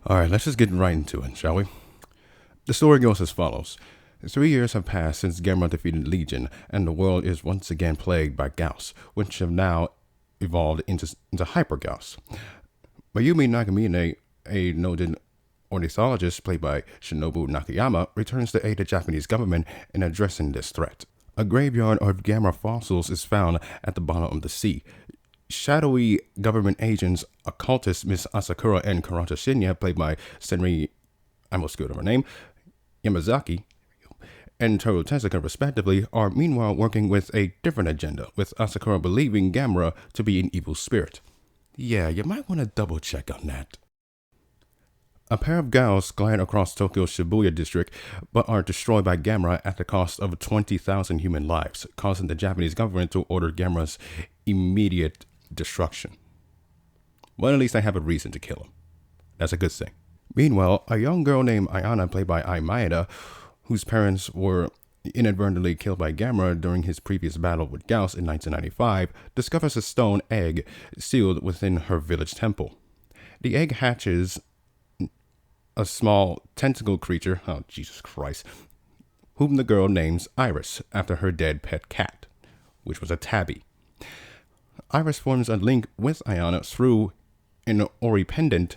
Alright, let's just get right into it, shall we? The story goes as follows. 3 years have passed since Gamera defeated Legion, and the world is once again plagued by Gauss, which have now evolved into Hyper Gauss. Mayumi Nagamine, a noted ornithologist played by Shinobu Nakayama, returns to aid the Japanese government in addressing this threat. A graveyard of Gamera fossils is found at the bottom of the sea. Shadowy government agents, occultist Miss Asakura and Karata Shinya, played by Senri, I almost screwed up her name, Yamazaki, and Toru Tezuka respectively, are meanwhile working with a different agenda, with Asakura believing Gamera to be an evil spirit. Yeah, you might want to double check on that. A pair of Gauss glide across Tokyo's Shibuya district, but are destroyed by Gamera at the cost of 20,000 human lives, causing the Japanese government to order Gamera's immediate destruction. Well, at least I have a reason to kill him. That's a good thing. Meanwhile, a young girl named Ayana, played by Ai Maeda, whose parents were inadvertently killed by Gamera during his previous battle with Gauss in 1995, discovers a stone egg sealed within her village temple. The egg hatches a small tentacle creature, oh Jesus Christ, whom the girl names Iris after her dead pet cat, which was a tabby. Iris forms a link with Ayana through an Ori pendant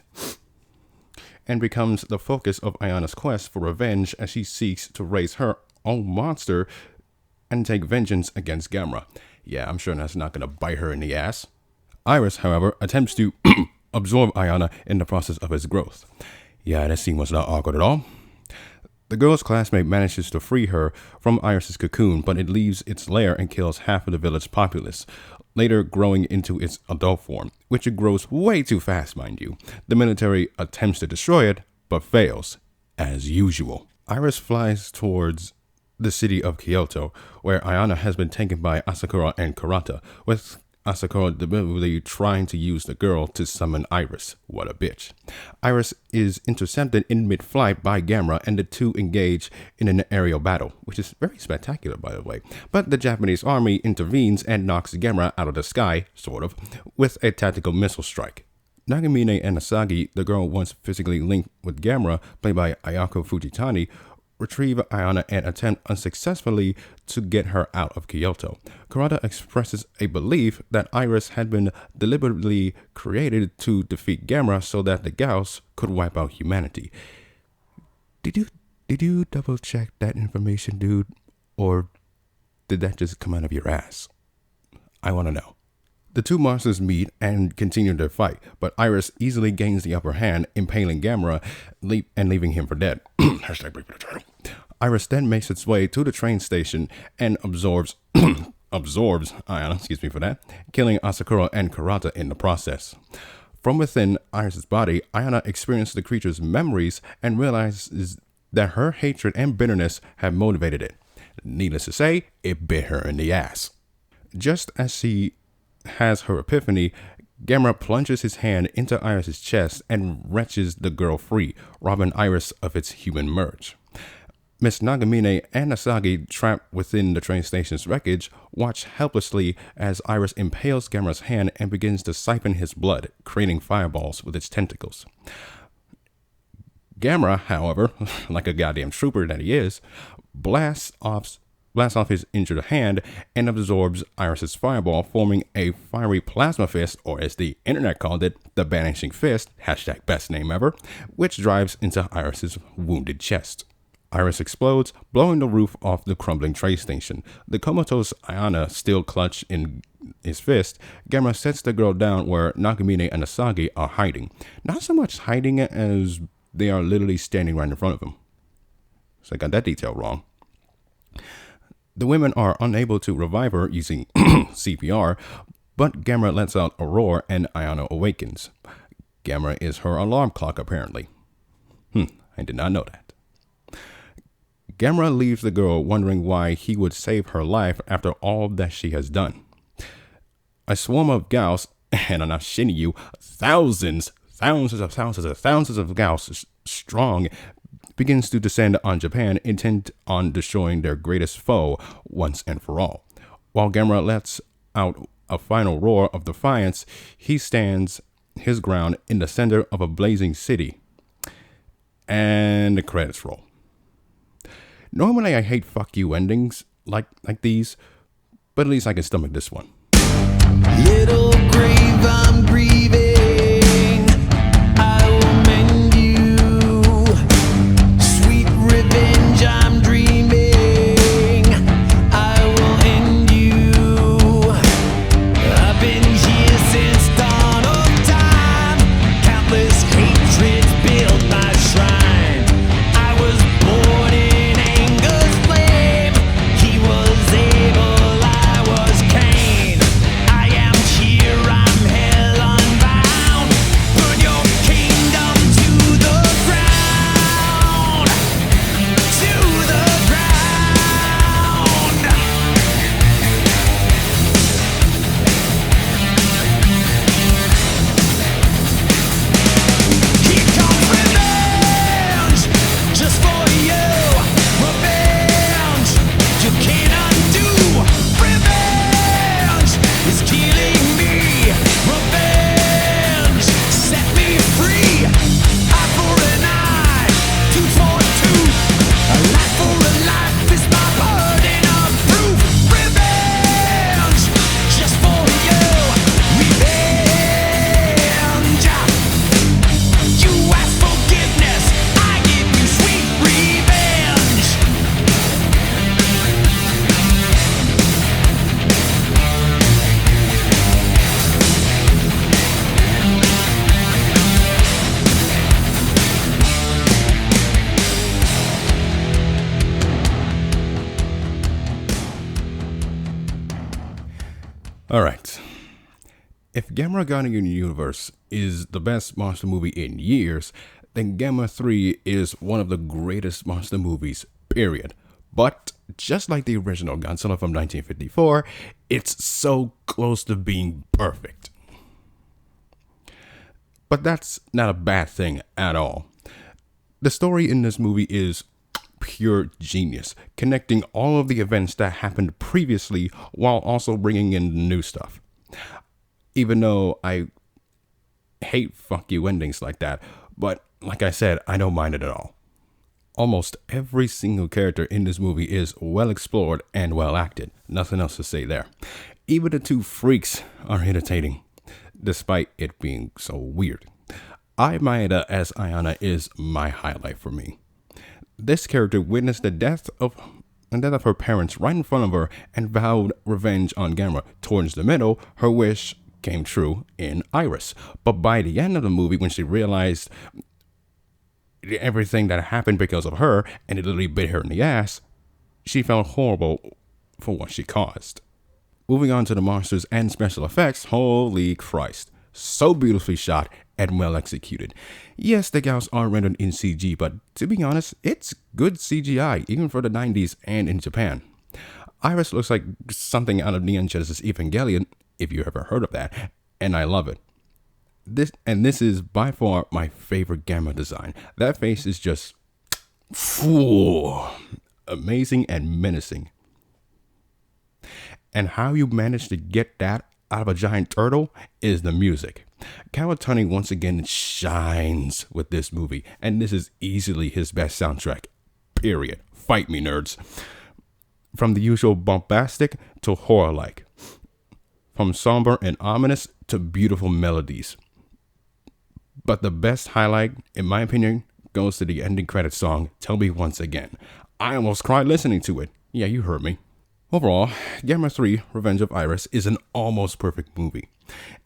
and becomes the focus of Ayana's quest for revenge as she seeks to raise her own monster and take vengeance against Gamera. Yeah, I'm sure that's not going to bite her in the ass. Iris, however, attempts to absorb Ayana in the process of its growth. Yeah, that scene was not awkward at all. The girl's classmate manages to free her from Iris's cocoon, but it leaves its lair and kills half of the village populace, later growing into its adult form, which it grows way too fast, mind you. The military attempts to destroy it, but fails, as usual. Iris flies towards the city of Kyoto, where Ayana has been taken by Asakura and Karata, with Asakura deliberately trying to use the girl to summon Iris. What a bitch. Iris is intercepted in mid-flight by Gamera, and the two engage in an aerial battle, which is very spectacular, by the way. But the Japanese army intervenes and knocks Gamera out of the sky, sort of, with a tactical missile strike. Nagamine and Asagi, the girl once physically linked with Gamera, played by Ayako Fujitani, retrieve Ayana and attempt unsuccessfully to get her out of Kyoto. Karata expresses a belief that Iris had been deliberately created to defeat Gamera so that the Gauss could wipe out humanity. Did you double check that information, dude? Or did that just come out of your ass? I want to know. The two monsters meet and continue their fight, but Iris easily gains the upper hand, impaling Gamera and leaving him for dead. Iris then makes its way to the train station and absorbs Ayana, killing Asakura and Karata in the process. From within Iris's body, Ayana experiences the creature's memories and realizes that her hatred and bitterness have motivated it. Needless to say, it bit her in the ass. Just as she has her epiphany, Gamera plunges his hand into Iris's chest and wrenches the girl free, robbing Iris of its human merge. Miss Nagamine and Asagi, trapped within the train station's wreckage, watch helplessly as Iris impales Gamera's hand and begins to siphon his blood, creating fireballs with its tentacles. Gamera, however, like a goddamn trooper that he is, blasts off his injured hand and absorbs Iris's fireball, forming a fiery plasma fist, or as the internet called it, the Vanishing Fist, hashtag best name ever, which drives into Iris's wounded chest. Iris explodes, blowing the roof off the crumbling train station. The comatose Ayana still clutched in his fist, Gamera sets the girl down where Nagamine and Asagi are hiding. Not so much hiding as they are literally standing right in front of him. So I got that detail wrong. The women are unable to revive her using CPR, but Gamera lets out a roar and Ayana awakens. Gamera is her alarm clock, apparently. I did not know that. Gamera leaves the girl wondering why he would save her life after all that she has done. A swarm of Gauss, and I'm not shitting you, thousands of Gauss strong, begins to descend on Japan, intent on destroying their greatest foe once and for all. While Gamera lets out a final roar of defiance, he stands his ground in the center of a blazing city. and the credits roll. Normally I hate fuck you endings like these, but at least I can stomach this one. Little grave I'm grieving, I will mend you. Sweet revenge I'm dreaming, I will end you. I've been here since dawn of time, countless hatreds built my shrine. I was born in anger's flame, he was Abel, I was Cain. I am here, I'm hell unbound. Burn your kingdom to the ground, to the ground. Here comes revenge, just for you. Revenge, you can't undo. Revenge is killing me. Revenge, set me free. Eye for an eye, tooth for a tooth. A life for a life is my burden of proof. Revenge, just for you. Revenge. You ask forgiveness, I give you sweet revenge. Alright. If Gamera Guardian Universe is the best monster movie in years, then Gamera 3 is one of the greatest monster movies, period. But just like the original Godzilla from 1954, it's so close to being perfect. But that's not a bad thing at all. The story in this movie is pure genius, connecting all of the events that happened previously while also bringing in the new stuff. Even though I hate fuck you endings like that, but like I said, I don't mind it at all. Almost every single character in this movie is well explored and well acted. Nothing else to say there. Even the two freaks are entertaining, despite it being so weird. Ai Maeda as Ayana is my highlight for me. This character witnessed the death of her parents right in front of her and vowed revenge on Gamera. Towards the middle, her wish came true in Iris. But by the end of the movie, when she realized everything that happened because of her, and it literally bit her in the ass, she felt horrible for what she caused. Moving on to the monsters and special effects, holy Christ. So beautifully shot and well executed. Yes, the gals are rendered in CG, but to be honest, it's good CGI, even for the 90s and in Japan. Iris looks like something out of Neon Genesis Evangelion, if you ever heard of that, and I love it. This is by far my favorite Gamera design. That face is just amazing and menacing. And how you manage to get that out of a giant turtle is the music. Kawatani once again shines with this movie, and this is easily his best soundtrack, period. Fight me, nerds. From the usual bombastic to horror-like. From somber and ominous to beautiful melodies. But the best highlight, in my opinion, goes to the ending credits song, Tell Me Once Again. I almost cried listening to it. Yeah, you heard me. Overall, Gamera 3 Revenge of Iris is an almost perfect movie.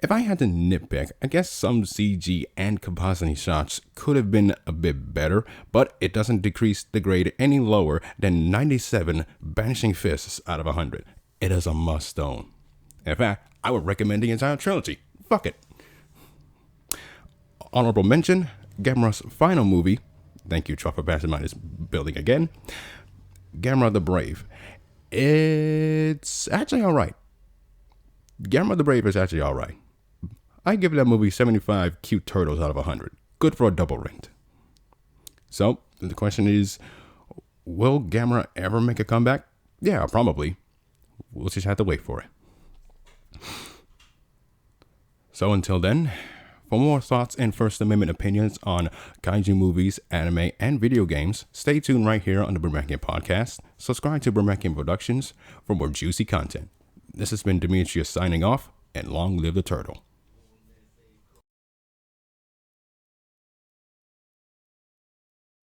If I had to nitpick, I guess some CG and compositing shots could have been a bit better, but it doesn't decrease the grade any lower than 97 Banishing Fists out of 100. It is a must-own. In fact, I would recommend the entire trilogy. Fuck it. Honorable mention, Gamera's final movie, thank you, Truck for passing by this building again, Gamera the Brave. It's actually alright. Gamera the Brave is actually alright. I give that movie 75 cute turtles out of 100. Good for a double rent. So, the question is, will Gamera ever make a comeback? Yeah, probably. We'll just have to wait for it. So until then, For more thoughts and First Amendment opinions on kaiju movies, anime, and video games, stay tuned right here on the Brumakian podcast. Subscribe to Brumakian Productions for more juicy content. This has been Demetrius signing off, and long live the turtle.